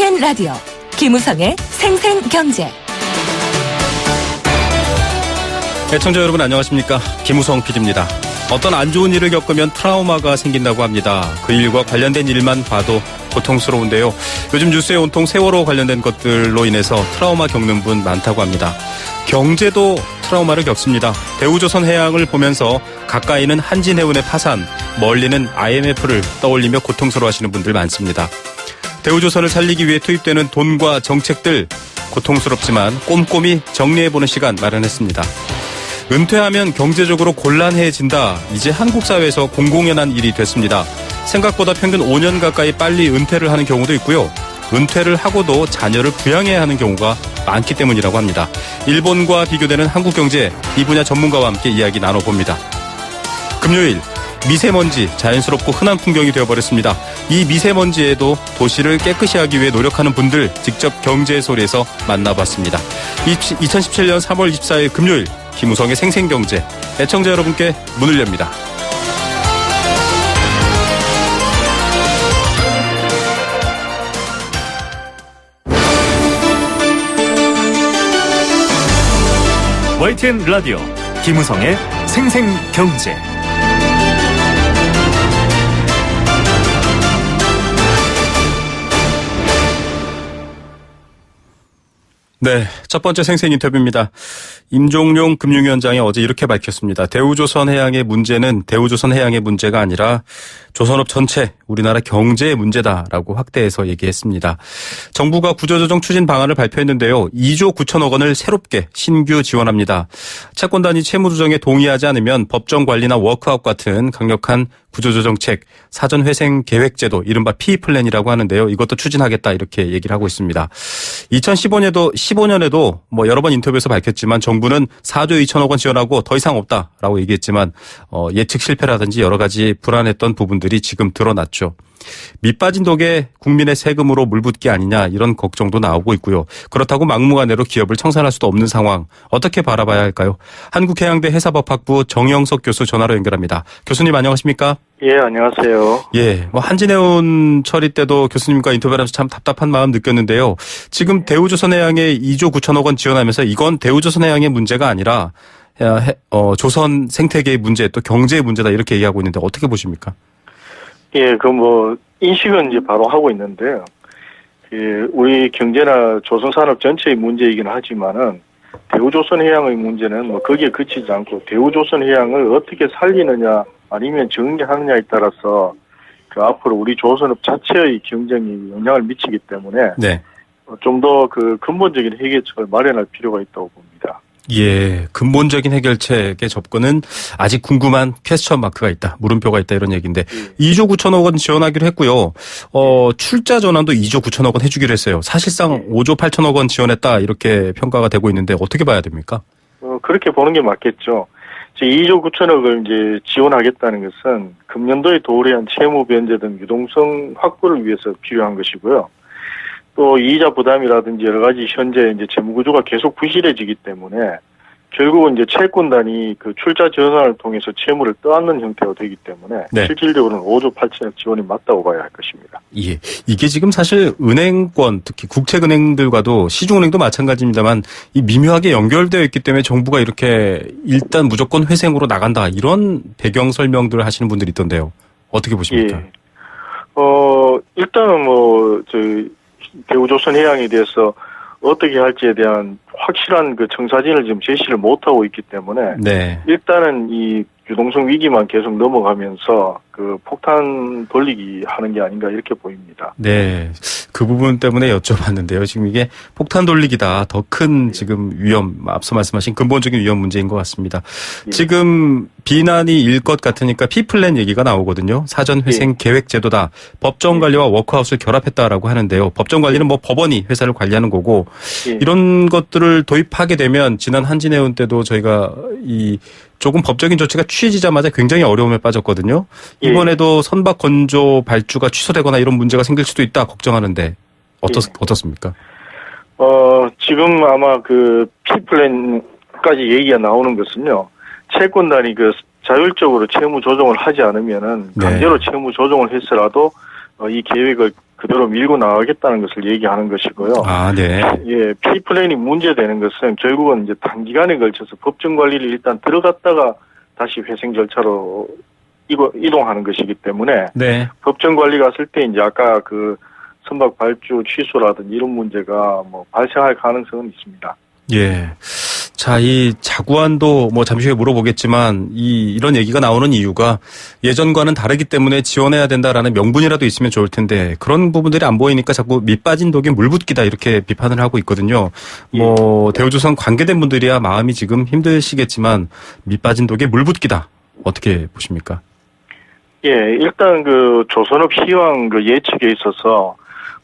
YTN 라디오 김우성의 생생경제. 애청자 여러분 안녕하십니까? 김우성 PD입니다. 어떤 안 좋은 일을 겪으면 트라우마가 생긴다고 합니다. 그 일과 관련된 일만 봐도 고통스러운데요. 요즘 뉴스에 온통 세월호 관련된 것들로 인해서 트라우마 겪는 분 많다고 합니다. 경제도 트라우마를 겪습니다. 대우조선해양을 보면서 가까이는 한진해운의 파산, 멀리는 IMF를 떠올리며 고통스러워하시는 분들 많습니다. 대우조선을 살리기 위해 투입되는 돈과 정책들, 고통스럽지만 꼼꼼히 정리해보는 시간 마련했습니다. 은퇴하면 경제적으로 곤란해진다. 이제 한국 사회에서 공공연한 일이 됐습니다. 생각보다 평균 5년 가까이 빨리 은퇴를 하는 경우도 있고요. 은퇴를 하고도 자녀를 부양해야 하는 경우가 많기 때문이라고 합니다. 일본과 비교되는 한국 경제, 이 분야 전문가와 함께 이야기 나눠봅니다. 금요일, 미세먼지, 자연스럽고 흔한 풍경이 되어버렸습니다. 이 미세먼지에도 도시를 깨끗이 하기 위해 노력하는 분들 직접 경제의 소리에서 만나봤습니다. 2017년 3월 24일 금요일, 김우성의 생생경제, 애청자 여러분께 문을 엽니다. YTN 라디오 김우성의 생생경제. 네, 첫 번째 생생 인터뷰입니다. 임종용 금융위원장이 어제 이렇게 밝혔습니다. 대우조선해양의 문제는 대우조선해양의 문제가 아니라 조선업 전체 우리나라 경제의 문제다라고 확대해서 얘기했습니다. 정부가 구조조정 추진 방안을 발표했는데요. 2조 9천억 원을 새롭게 신규 지원합니다. 채권단이 채무조정에 동의하지 않으면 법정관리나 워크아웃 같은 강력한 구조조정책, 사전회생계획제도, 이른바 P플랜이라고 하는데요. 이것도 추진하겠다 이렇게 얘기를 하고 있습니다. 2015년에도 여러 번 인터뷰에서 밝혔지만 정부는 4조 2천억 원 지원하고 더 이상 없다라고 얘기했지만 예측 실패라든지 여러 가지 불안했던 부분들이 지금 드러났죠. 밑빠진 독에 국민의 세금으로 물붓기 아니냐 이런 걱정도 나오고 있고요. 그렇다고 막무가내로 기업을 청산할 수도 없는 상황, 어떻게 바라봐야 할까요? 한국해양대 해사법학부 정영석 교수 전화로 연결합니다. 교수님 안녕하십니까? 예, 안녕하세요. 예, 한진해운 처리 때도 교수님과 인터뷰하면서 참 답답한 마음 느꼈는데요. 지금 대우조선해양에 2조 9천억 원 지원하면서 이건 대우조선해양의 문제가 아니라 조선 생태계의 문제, 또 경제의 문제다 이렇게 얘기하고 있는데 어떻게 보십니까? 예, 인식은 이제 바로 하고 있는데요. 우리 경제나 조선산업 전체의 문제이긴 하지만은, 대우조선해양의 문제는 거기에 그치지 않고, 대우조선해양을 어떻게 살리느냐, 아니면 정리하느냐에 따라서, 앞으로 우리 조선업 자체의 경쟁이 영향을 미치기 때문에, 네. 좀 더 근본적인 해결책을 마련할 필요가 있다고 봅니다. 예, 근본적인 해결책의 접근은 아직 궁금한 퀘스천 마크가 있다, 물음표가 있다 이런 얘기인데 2조 9천억 원 지원하기로 했고요. 출자 전환도 2조 9천억 원 해주기로 했어요. 사실상 5조 8천억 원 지원했다 이렇게 평가가 되고 있는데 어떻게 봐야 됩니까? 그렇게 보는 게 맞겠죠. 2조 9천억을 이제 지원하겠다는 것은 금년도에 도래한 채무 변제 등 유동성 확보를 위해서 필요한 것이고요. 또 이자 부담이라든지 여러 가지 현재 이제 재무 구조가 계속 부실해지기 때문에 결국은 이제 채권단이 출자 전환을 통해서 채무를 떠안는 형태가 되기 때문에 네. 실질적으로는 5조 8천억 지원이 맞다고 봐야 할 것입니다. 예, 이게 지금 사실 은행권, 특히 국책은행들과도 시중은행도 마찬가지입니다만 이 미묘하게 연결되어 있기 때문에 정부가 이렇게 일단 무조건 회생으로 나간다 이런 배경 설명들을 하시는 분들이 있던데요. 어떻게 보십니까? 예. 일단은 대우조선해양에 대해서 어떻게 할지에 대한 확실한 청사진을 지금 제시를 못하고 있기 때문에 네. 일단은 이 유동성 위기만 계속 넘어가면서 폭탄 돌리기 하는 게 아닌가 이렇게 보입니다. 네. 그 부분 때문에 여쭤봤는데요. 지금 이게 폭탄 돌리기다. 더 큰 지금 위험, 앞서 말씀하신 근본적인 위험 문제인 것 같습니다. 예. 지금 비난이 일 것 같으니까 P플랜 얘기가 나오거든요. 사전회생 계획 제도다. 법정관리와 워크아웃을 결합했다라고 하는데요. 법정관리는 법원이 회사를 관리하는 거고 이런 것들을 도입하게 되면 지난 한진해운 때도 저희가 조금 법적인 조치가 취해지자마자 굉장히 어려움에 빠졌거든요. 이번에도 선박 건조 발주가 취소되거나 이런 문제가 생길 수도 있다 걱정하는데 어떻습니까? 지금 아마 P플랜까지 얘기가 나오는 것은요. 채권단이 자율적으로 채무 조정을 하지 않으면은 강제로 채무 조정을 했더라도 이 계획을 그대로 밀고 나가겠다는 것을 얘기하는 것이고요. 아, 네. 예, P플랜이 문제되는 것은 결국은 이제 단기간에 걸쳐서 법정 관리를 일단 들어갔다가 다시 회생 절차로 이동하는 것이기 때문에 네. 법정 관리 갔을 때 이제 아까 그 선박 발주 취소라든지 이런 문제가 뭐 발생할 가능성은 있습니다. 예. 자, 이 자구안도 뭐 잠시 후에 물어보겠지만 이런 얘기가 나오는 이유가 예전과는 다르기 때문에 지원해야 된다라는 명분이라도 있으면 좋을 텐데 그런 부분들이 안 보이니까 자꾸 밑 빠진 독에 물 붓기다 이렇게 비판을 하고 있거든요. 뭐 대우조선 관계된 분들이야 마음이 지금 힘드시겠지만 밑 빠진 독에 물 붓기다. 어떻게 보십니까? 예, 일단 그 조선업 시황 그 예측에 있어서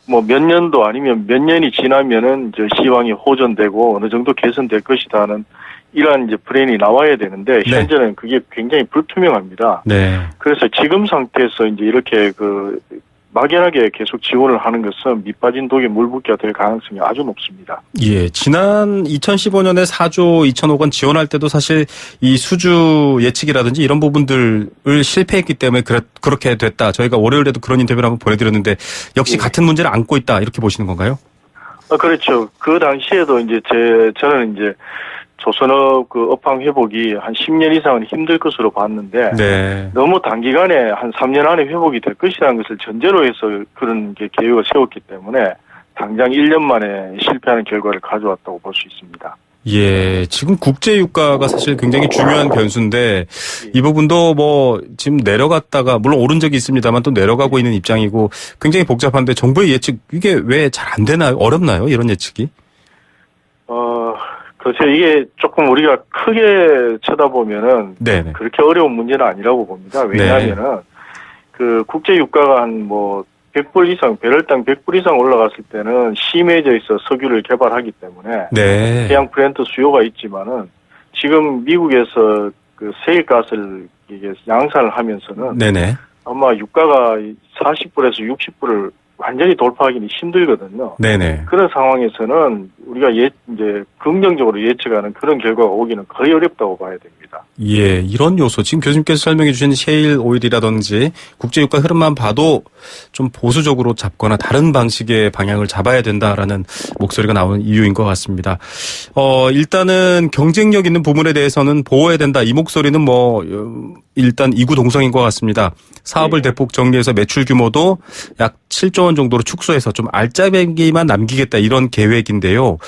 뭐 몇 년도 아니면 몇 년이 지나면은 이제 시황이 호전되고 어느 정도 개선될 것이다는 이러한 이제 플랜이 나와야 되는데 네. 현재는 그게 굉장히 불투명합니다. 네. 그래서 지금 상태에서 이제 이렇게 그 막연하게 계속 지원을 하는 것은 밑빠진 독에 물 붓기가 될 가능성이 아주 높습니다. 예, 지난 2015년에 4조 2천억 원 지원할 때도 사실 이 수주 예측이라든지 이런 부분들을 실패했기 때문에 그렇게 됐다. 저희가 월요일에도 그런 인터뷰를 한번 보내드렸는데 역시 같은 문제를 안고 있다 이렇게 보시는 건가요? 그렇죠. 그 당시에도 이제 저는 이제 조선업 그 업황 회복이 한 10년 이상은 힘들 것으로 봤는데 네. 너무 단기간에 한 3년 안에 회복이 될 것이라는 것을 전제로 해서 그런 게 계획을 세웠기 때문에 당장 1년 만에 실패하는 결과를 가져왔다고 볼 수 있습니다. 예, 지금 국제 유가가 사실 굉장히 중요한 변수인데 이 부분도 뭐 지금 내려갔다가 물론 오른 적이 있습니다만 또 내려가고 있는 입장이고 굉장히 복잡한데 정부의 예측 이게 왜 잘 안 되나요? 어렵나요? 이런 예측이? 그렇죠. 이게 조금 우리가 크게 쳐다보면은 네네. 그렇게 어려운 문제는 아니라고 봅니다. 왜냐하면은 그 국제 유가가 한 뭐 100불 이상, 배럴당 100불 이상 올라갔을 때는 심해져 있어 석유를 개발하기 때문에 네. 해양 브렌트 수요가 있지만은 지금 미국에서 그 세일가스를 이게 양산을 하면서는 네네. 아마 유가가 40불에서 60불을 완전히 돌파하기는 힘들거든요. 네네. 그런 상황에서는 우리가 이제 긍정적으로 예측하는 그런 결과가 오기는 거의 어렵다고 봐야 됩니다. 예, 이런 요소 지금 교수님께서 설명해 주신 셰일 오일이라든지 국제유가 흐름만 봐도 좀 보수적으로 잡거나 다른 방식의 방향을 잡아야 된다라는 목소리가 나오는 이유인 것 같습니다. 일단은 경쟁력 있는 부분에 대해서는 보호해야 된다. 이 목소리는 뭐 일단 이구동성인 것 같습니다. 사업을 대폭 정리해서 매출 규모도 약 7조 원 정도로 축소해서 좀 알짜배기만 남기겠다 이런 계획인데요.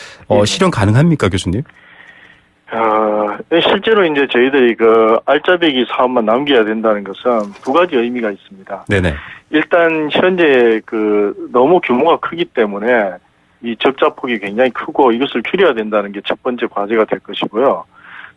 실현 가능합니까, 교수님? 실제로 이제 저희들이 그 알짜배기 사업만 남겨야 된다는 것은 두 가지 의미가 있습니다. 네네. 일단 현재 그 너무 규모가 크기 때문에 이 적자 폭이 굉장히 크고 이것을 줄여야 된다는 게 첫 번째 과제가 될 것이고요.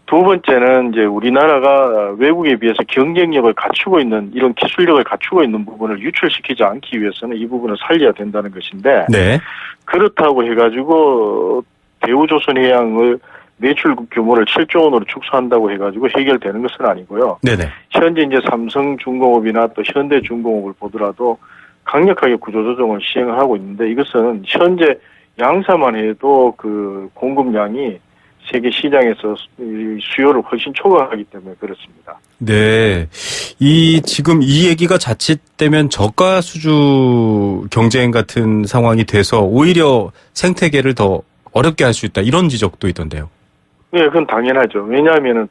두 번째는 이제 우리나라가 외국에 비해서 경쟁력을 갖추고 있는 이런 기술력을 갖추고 있는 부분을 유출시키지 않기 위해서는 이 부분을 살려야 된다는 것인데 네. 그렇다고 해가지고 대우조선해양을 매출 규모를 7조 원으로 축소한다고 해가지고 해결되는 것은 아니고요. 네네. 현재 이제 삼성중공업이나 또 현대중공업을 보더라도 강력하게 구조조정을 시행을 하고 있는데 이것은 현재 양사만 해도 그 공급량이 세계 시장에서 수요를 훨씬 초과하기 때문에 그렇습니다. 네. 지금 이 얘기가 자칫되면 저가 수주 경쟁 같은 상황이 돼서 오히려 생태계를 더 어렵게 할 수 있다. 이런 지적도 있던데요. 네, 그건 당연하죠. 왜냐하면은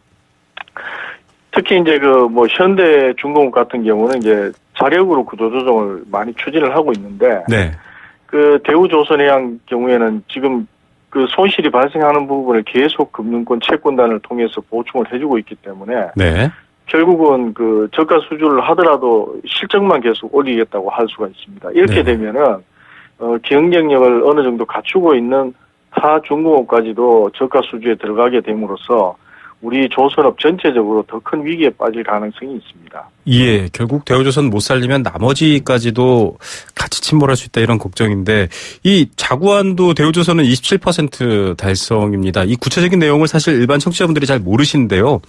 특히 이제 그 뭐 현대중공업 같은 경우는 이제 자력으로 구조조정을 많이 추진을 하고 있는데 네. 그 대우조선해양 경우에는 지금 그 손실이 발생하는 부분을 계속 금융권 채권단을 통해서 보충을 해주고 있기 때문에 네. 결국은 그 저가 수주를 하더라도 실적만 계속 올리겠다고 할 수가 있습니다. 이렇게 되면은 경쟁력을 어느 정도 갖추고 있는 타 중공업까지도 저가 수주에 들어가게 됨으로써 우리 조선업 전체적으로 더 큰 위기에 빠질 가능성이 있습니다. 예, 결국 대우조선 못 살리면 나머지까지도 같이 침몰할 수 있다 이런 걱정인데 이 자구안도 대우조선은 27% 달성입니다. 이 구체적인 내용을 사실 일반 청취자분들이 잘 모르시는데요.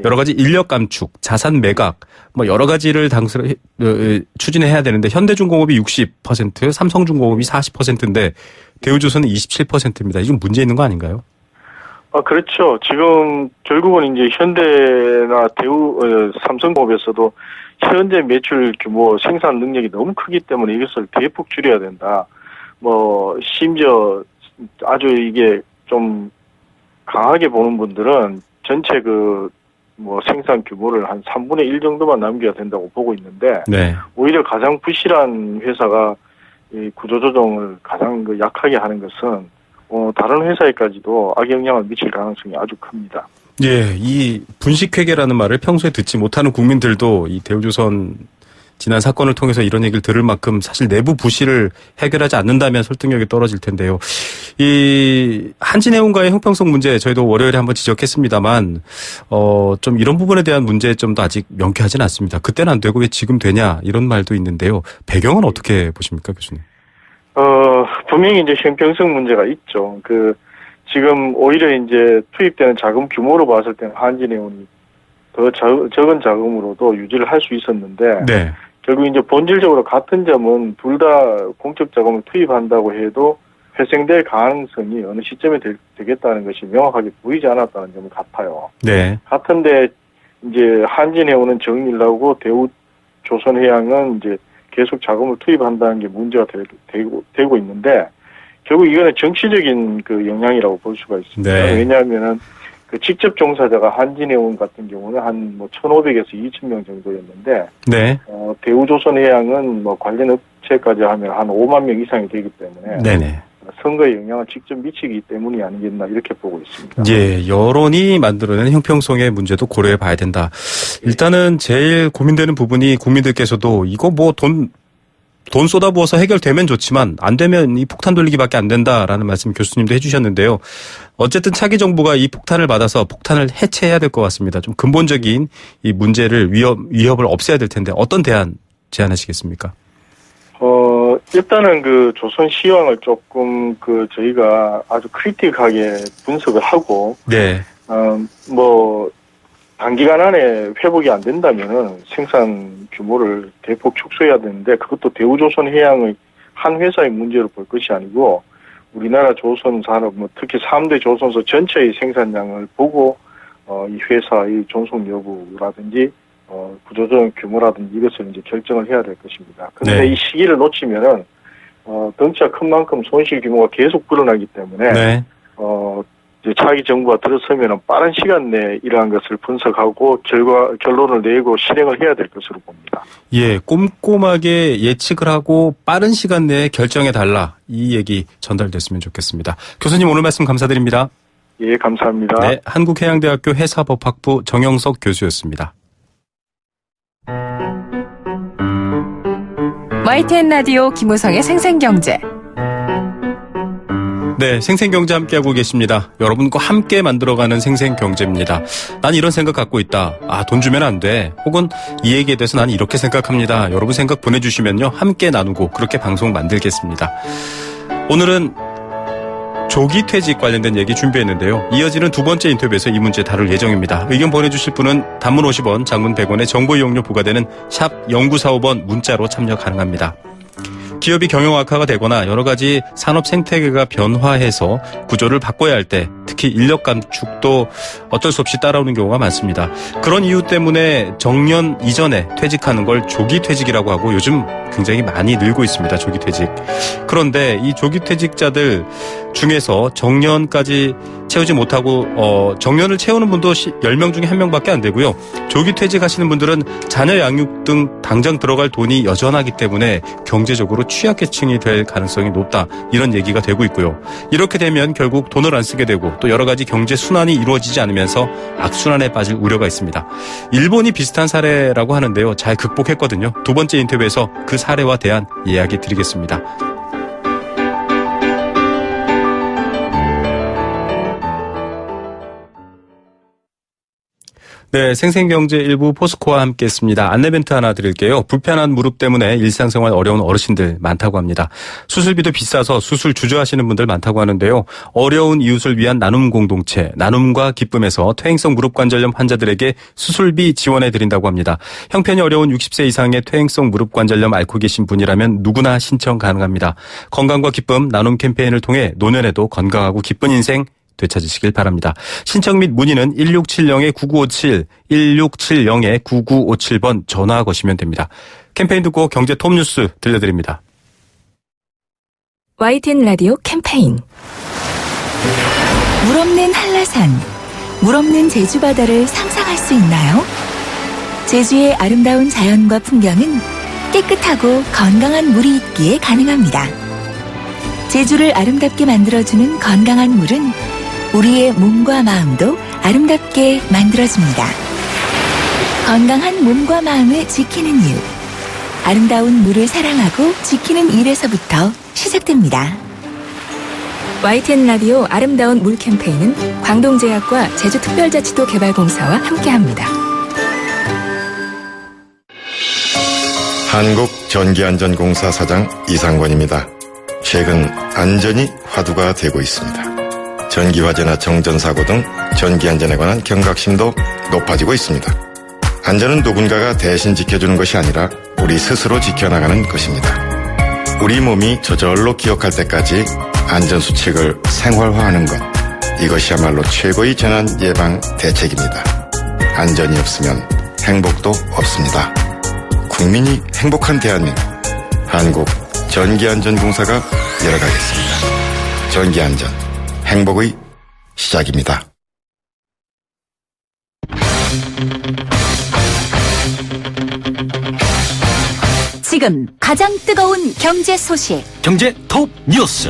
여러 가지 인력 감축, 자산 매각 뭐 여러 가지를 추진해야 되는데 현대중공업이 60%, 삼성중공업이 40%인데 대우조선은 27%입니다. 이건 문제 있는 거 아닌가요? 그렇죠. 지금 결국은 이제 현대나 그 삼성그룹에서도 현재 매출 규모, 생산 능력이 너무 크기 때문에 이것을 대폭 줄여야 된다. 뭐 심지어 아주 이게 좀 강하게 보는 분들은 전체 그 뭐 생산 규모를 한 3분의 1 정도만 남겨야 된다고 보고 있는데 네. 오히려 가장 부실한 회사가 이 구조조정을 가장 그 약하게 하는 것은 다른 회사에까지도 악영향을 미칠 가능성이 아주 큽니다. 예, 이 분식회계라는 말을 평소에 듣지 못하는 국민들도 이 대우조선 지난 사건을 통해서 이런 얘기를 들을 만큼 사실 내부 부실을 해결하지 않는다면 설득력이 떨어질 텐데요. 이 한진해운과의 형평성 문제 저희도 월요일에 한번 지적했습니다만 좀 이런 부분에 대한 문제점도 아직 명쾌하지는 않습니다. 그때는 안 되고 왜 지금 되냐 이런 말도 있는데요. 배경은 어떻게 보십니까, 교수님? 분명히 이제 형평성 문제가 있죠. 지금 오히려 이제 투입되는 자금 규모로 봤을 때는 한진해운이 더 적은 자금으로도 유지를 할 수 있었는데 네. 결국 이제 본질적으로 같은 점은 둘 다 공적 자금을 투입한다고 해도 회생될 가능성이 어느 시점에 되겠다는 것이 명확하게 보이지 않았다는 점을 같아요. 네. 같은데 이제 한진해운은 정리를 하고 대우조선해양은 이제 계속 자금을 투입한다는 게 문제가 되고 있는데 결국 이거는 정치적인 그 영향이라고 볼 수가 있습니다. 네. 왜냐하면은 그 직접 종사자가 한진해운 같은 경우는 한 1,500에서 2,000명 정도였는데, 네. 대우조선해양은 뭐 관련 업체까지 하면 한 5만 명 이상이 되기 때문에, 네네. 선거에 영향을 직접 미치기 때문이 아니겠나 이렇게 보고 있습니다. 예, 여론이 만들어낸 형평성의 문제도 고려해 봐야 된다. 일단은 제일 고민되는 부분이 국민들께서도 이거 뭐 돈 쏟아부어서 해결되면 좋지만 안 되면 이 폭탄 돌리기밖에 안 된다라는 말씀 교수님도 해주셨는데요. 어쨌든 차기 정부가 이 폭탄을 받아서 폭탄을 해체해야 될 것 같습니다. 좀 근본적인 이 문제를 위협을 없애야 될 텐데 어떤 대안 제안하시겠습니까? 일단은 그 조선 시황을 조금 저희가 아주 크리틱하게 분석을 하고, 네. 단기간 안에 회복이 안 된다면은 생산 규모를 대폭 축소해야 되는데 그것도 대우조선해양의 한 회사의 문제로 볼 것이 아니고 우리나라 조선산업 특히 3대 조선소 전체의 생산량을 보고 이 회사의 존속 여부라든지 구조조정 규모라든지 이것을 이제 결정을 해야 될 것입니다. 그런데 네. 이 시기를 놓치면은 덩치가 큰 만큼 손실 규모가 계속 불어나기 때문에 네. 이제 차기 정부가 들어서면 빠른 시간 내에 이러한 것을 분석하고 결론을 내고 실행을 해야 될 것으로 봅니다. 예, 꼼꼼하게 예측을 하고 빠른 시간 내에 결정해달라. 이 얘기 전달됐으면 좋겠습니다. 교수님 오늘 말씀 감사드립니다. 예, 감사합니다. 네, 한국해양대학교 해사법학부 정영석 교수였습니다. YTN 라디오 김우성의 생생경제. 네, 생생경제 함께하고 계십니다. 여러분과 함께 만들어가는 생생경제입니다. 난 이런 생각 갖고 있다. 돈 주면 안 돼. 혹은 이 얘기에 대해서 난 이렇게 생각합니다. 여러분 생각 보내주시면요. 함께 나누고 그렇게 방송 만들겠습니다. 오늘은 조기 퇴직 관련된 얘기 준비했는데요. 이어지는 두 번째 인터뷰에서 이 문제 다룰 예정입니다. 의견 보내주실 분은 단문 50원, 장문 100원의 정보 이용료 부과되는 샵 0945번 문자로 참여 가능합니다. 기업이 경영 악화가 되거나 여러 가지 산업 생태계가 변화해서 구조를 바꿔야 할 때 특히 인력 감축도 어쩔 수 없이 따라오는 경우가 많습니다. 그런 이유 때문에 정년 이전에 퇴직하는 걸 조기 퇴직이라고 하고 요즘 굉장히 많이 늘고 있습니다. 조기 퇴직. 그런데 이 조기 퇴직자들 중에서 정년까지 채우지 못하고 정년을 채우는 분도 10명 중에 1명밖에 안 되고요. 조기 퇴직하시는 분들은 자녀 양육 등 당장 들어갈 돈이 여전하기 때문에 경제적으로 취약계층이 될 가능성이 높다. 이런 얘기가 되고 있고요. 이렇게 되면 결국 돈을 안 쓰게 되고 또 여러 가지 경제 순환이 이루어지지 않으면서 악순환에 빠질 우려가 있습니다. 일본이 비슷한 사례라고 하는데요. 잘 극복했거든요. 두 번째 인터뷰에서 그 사례와 대한 이야기 드리겠습니다. 네, 생생경제 일부 포스코와 함께했습니다. 안내 멘트 하나 드릴게요. 불편한 무릎 때문에 일상생활 어려운 어르신들 많다고 합니다. 수술비도 비싸서 수술 주저하시는 분들 많다고 하는데요. 어려운 이웃을 위한 나눔 공동체, 나눔과 기쁨에서 퇴행성 무릎관절염 환자들에게 수술비 지원해드린다고 합니다. 형편이 어려운 60세 이상의 퇴행성 무릎관절염 앓고 계신 분이라면 누구나 신청 가능합니다. 건강과 기쁨 나눔 캠페인을 통해 노년에도 건강하고 기쁜 인생 되찾으시길 바랍니다. 신청 및 문의는 1670-9957, 1670-9957번 전화 거시면 됩니다. 캠페인 듣고 경제 톱뉴스 들려드립니다. YTN 라디오 캠페인. 물 없는 한라산, 물 없는 제주 바다를 상상할 수 있나요? 제주의 아름다운 자연과 풍경은 깨끗하고 건강한 물이 있기에 가능합니다. 제주를 아름답게 만들어주는 건강한 물은 우리의 몸과 마음도 아름답게 만들어줍니다. 건강한 몸과 마음을 지키는 이유. 아름다운 물을 사랑하고 지키는 일에서부터 시작됩니다. YTN 라디오 아름다운 물 캠페인은 광동제약과 제주특별자치도 개발공사와 함께합니다. 한국전기안전공사 사장 이상권입니다. 최근 안전이 화두가 되고 있습니다. 전기화재나 정전사고 등 전기안전에 관한 경각심도 높아지고 있습니다. 안전은 누군가가 대신 지켜주는 것이 아니라 우리 스스로 지켜나가는 것입니다. 우리 몸이 저절로 기억할 때까지 안전수칙을 생활화하는 것, 이것이야말로 최고의 재난 예방 대책입니다. 안전이 없으면 행복도 없습니다. 국민이 행복한 대한민국, 한국전기안전공사가 열어가겠습니다. 전기안전, 행복의 시작입니다. 지금 가장 뜨거운 경제 소식. 경제 톱 뉴스.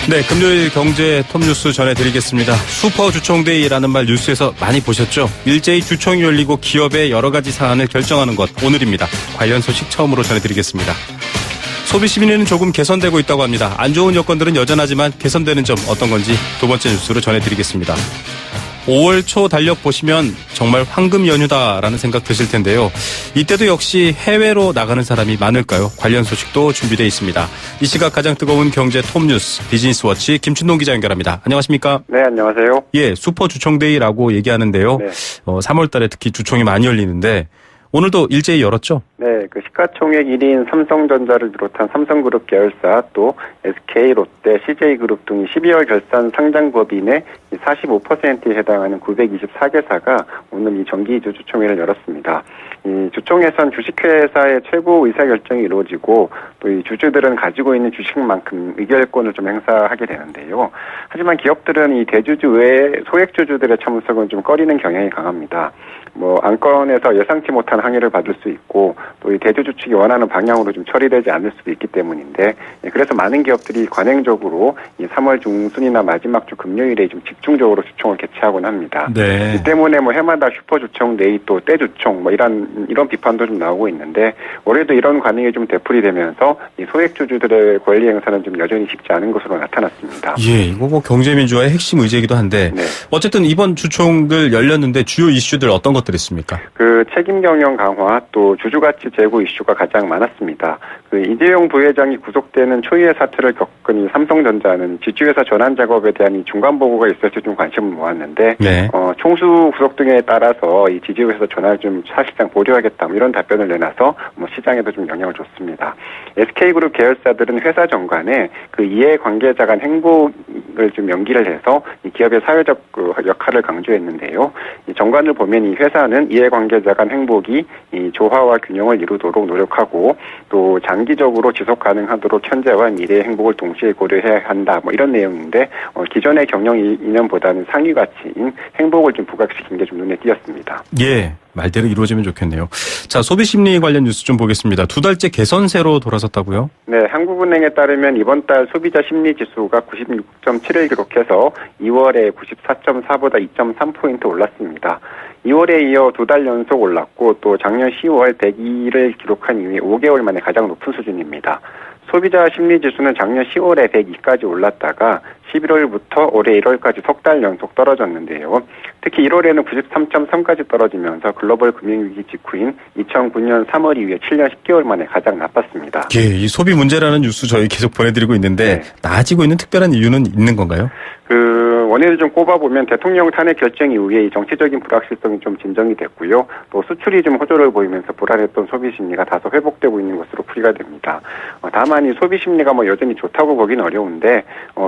네, 금요일 경제 톱뉴스 전해드리겠습니다. 슈퍼주총데이라는 말 뉴스에서 많이 보셨죠? 일제히 주총이 열리고 기업의 여러 가지 사안을 결정하는 것, 오늘입니다. 관련 소식 처음으로 전해드리겠습니다. 소비심리는 조금 개선되고 있다고 합니다. 안 좋은 여건들은 여전하지만 개선되는 점 어떤 건지 두 번째 뉴스로 전해드리겠습니다. 5월 초 달력 보시면 정말 황금 연휴다라는 생각 드실 텐데요. 이때도 역시 해외로 나가는 사람이 많을까요? 관련 소식도 준비되어 있습니다. 이 시각 가장 뜨거운 경제 톱뉴스 비즈니스워치 김춘동 기자 연결합니다. 안녕하십니까? 네, 안녕하세요. 예, 슈퍼주총데이라고 얘기하는데요. 네. 3월 달에 특히 주총이 많이 열리는데 오늘도 일제히 열었죠? 네, 그 시가총액 1위인 삼성전자를 비롯한 삼성그룹 계열사 또 SK, 롯데, CJ그룹 등이 12월 결산 상장법인의 45%에 해당하는 924개사가 오늘 이 정기주 주총회를 열었습니다. 이 주총에선 주식회사의 최고 의사결정이 이루어지고 또 이 주주들은 가지고 있는 주식만큼 의결권을 좀 행사하게 되는데요. 하지만 기업들은 이 대주주 외에 소액주주들의 참석은 좀 꺼리는 경향이 강합니다. 안건에서 예상치 못한 항의를 받을 수 있고 또 이 대주주 측이 원하는 방향으로 좀 처리되지 않을 수도 있기 때문인데, 그래서 많은 기업들이 관행적으로 이 3월 중순이나 마지막 주 금요일에 좀 집중적으로 주총을 개최하곤 합니다. 네. 이 때문에 해마다 슈퍼주총 내이 또 때주총 이런 비판도 좀 나오고 있는데, 올해도 이런 관행이 좀 되풀이되면서 이 소액주주들의 권리 행사는 좀 여전히 쉽지 않은 것으로 나타났습니다. 예, 이거 경제민주화의 핵심 의제이기도 한데, 네. 어쨌든 이번 주총들 열렸는데 주요 이슈들 어떤 것들이 있습니까? 그 책임 경영 강화 또 주주가치 제고 이슈가 가장 많았습니다. 그 이재용 부회장이 구속되는 초유의 사태를 겪은 이 삼성전자는 지주회사 전환 작업에 대한 이 중간 보고가 있어서 좀 관심을 모았는데, 네. 총수 구속 등에 따라서 이 지주회사 전환을 좀 사실상 보류하겠다 이런 답변을 내놔서 시장에도 좀 영향을 줬습니다. SK그룹 계열사들은 회사 정관에 그 이해관계자 간 행복을 좀 명기를 해서 이 기업의 사회적 역할을 강조했는데요. 이 정관을 보면 이 회사는 이해관계자 간 행복이 이 조화와 균형을 이루도록 노력하고 또 장기적으로 지속 가능하도록 현재와 미래의 행복을 동시에 고려해야 한다 이런 내용인데, 기존의 경영 이념보다는 상위 가치인 행복을 좀 부각시킨 게 좀 눈에 띄었습니다. 예, 말대로 이루어지면 좋겠네요. 자, 소비심리 관련 뉴스 좀 보겠습니다. 두 달째 개선세로 돌아섰다고요? 네, 한국은행에 따르면 이번 달 소비자 심리지수가 96.7을 기록해서 2월에 94.4보다 2.3포인트 올랐습니다. 2월에 이어 두 달 연속 올랐고 또 작년 10월 102를 기록한 이후에 5개월 만에 가장 높은 수준입니다. 소비자 심리지수는 작년 10월에 102까지 올랐다가 11월부터 올해 1월까지 석 달 연속 떨어졌는데요. 특히 1월에는 93.3까지 떨어지면서 글로벌 금융위기 직후인 2009년 3월 이후에 7년 10개월 만에 가장 나빴습니다. 예, 이 소비 문제라는 뉴스 저희 계속 보내드리고 있는데, 네. 나아지고 있는 특별한 이유는 있는 건가요? 원인을 좀 꼽아보면 대통령 탄핵 결정 이후에 이 정치적인 불확실성이 좀 진정이 됐고요. 또 수출이 좀 호조를 보이면서 불안했던 소비 심리가 다소 회복되고 있는 것으로 풀이가 됩니다. 다만 이 소비 심리가 여전히 좋다고 보기는 어려운데,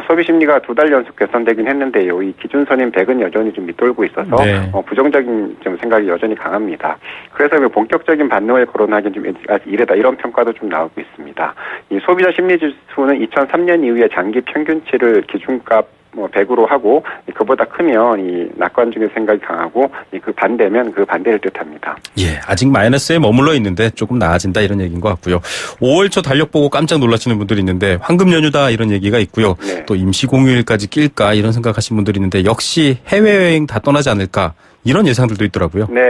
소비 심리가 금리가 2달 연속 개선되긴 했는데요. 이 기준선인 100은 여전히 좀 밑돌고 있어서 네. 부정적인 좀 생각이 여전히 강합니다. 그래서 본격적인 반등을 거론하기는 좀 아직 이르다 이런 평가도 좀 나오고 있습니다. 이 소비자 심리지수는 2003년 이후에 장기 평균치를 기준값 100으로 하고 그보다 크면 이 낙관적인 생각이 강하고 그 반대면 그 반대를 뜻합니다. 예, 아직 마이너스에 머물러 있는데 조금 나아진다 이런 얘기인 것 같고요. 5월 초 달력 보고 깜짝 놀라시는 분들이 있는데 황금 연휴다 이런 얘기가 있고요. 네. 또 임시 공휴일까지 낄까 이런 생각하시는 분들이 있는데 역시 해외여행 다 떠나지 않을까 이런 예상들도 있더라고요. 네,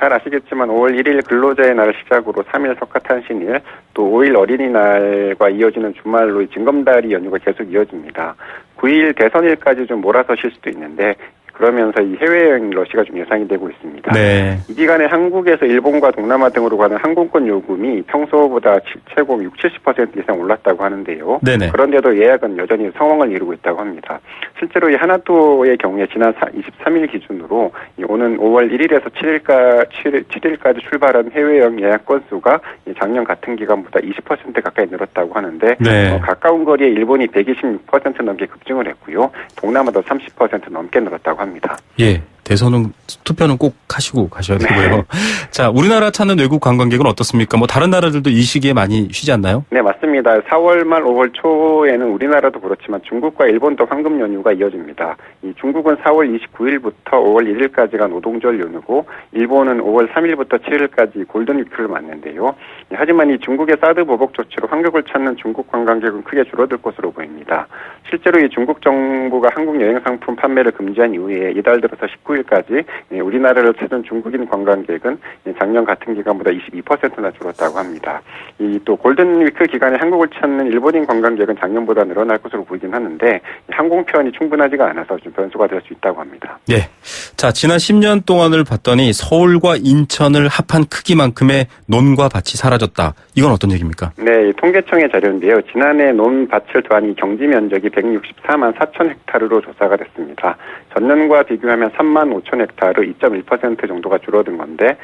잘 아시겠지만 5월 1일 근로자의 날을 시작으로 3일 석가탄신일, 또 5일 어린이날과 이어지는 주말로 징검다리 연휴가 계속 이어집니다. 9일 대선일까지 좀 몰아서 쉴 수도 있는데 그러면서 이 해외여행 러시가 좀 예상이 되고 있습니다. 네. 이 기간에 한국에서 일본과 동남아 등으로 가는 항공권 요금이 평소보다 최고 60-70% 이상 올랐다고 하는데요. 네네. 그런데도 예약은 여전히 성황을 이루고 있다고 합니다. 실제로 이 하나토의 경우에 지난 23일 기준으로 오는 5월 1일에서 7일까지 출발한 해외여행 예약 건수가 작년 같은 기간보다 20% 가까이 늘었다고 하는데 네. 가까운 거리에 일본이 126% 넘게 급증을 했고요. 동남아도 30% 넘게 늘었다고 합니다. 예. 대선은 투표는 꼭 하시고 가셔야 되고요. 네. 자, 우리나라 찾는 외국 관광객은 어떻습니까? 다른 나라들도 이 시기에 많이 쉬지 않나요? 네, 맞습니다. 4월 말 5월 초에는 우리나라도 그렇지만 중국과 일본도 황금 연휴가 이어집니다. 이 중국은 4월 29일부터 5월 1일까지가 노동절 연휴고 일본은 5월 3일부터 7일까지 골든 위크를 맞는데요. 하지만 이 중국의 사드 보복 조치로 환경을 찾는 중국 관광객은 크게 줄어들 것으로 보입니다. 실제로 이 중국 정부가 한국 여행 상품 판매를 금지한 이후에 이달 들어서 19일까지 우리나라를 찾은 중국인 관광객은 작년 같은 기간보다 22%나 줄었다고 합니다. 이 또 골든 위크 기간에 한국을 찾는 일본인 관광객은 작년보다 늘어날 것으로 보이긴 하는데 항공편이 충분하지가 않아서 좀 변수가 될 수 있다고 합니다. 예. 자, 지난 10년 동안을 봤더니 서울과 인천을 합한 크기만큼의 논과 밭이 사라졌다. 이건 어떤 얘기입니까? 네, 통계청의 자료인데요. 지난해 논밭을 더한 이 경지 면적이 164만 4천 헥타르로 조사가 됐습니다. 전년과 비교하면 3만 5천 헥타르 2.1% 정도가 줄어든 건데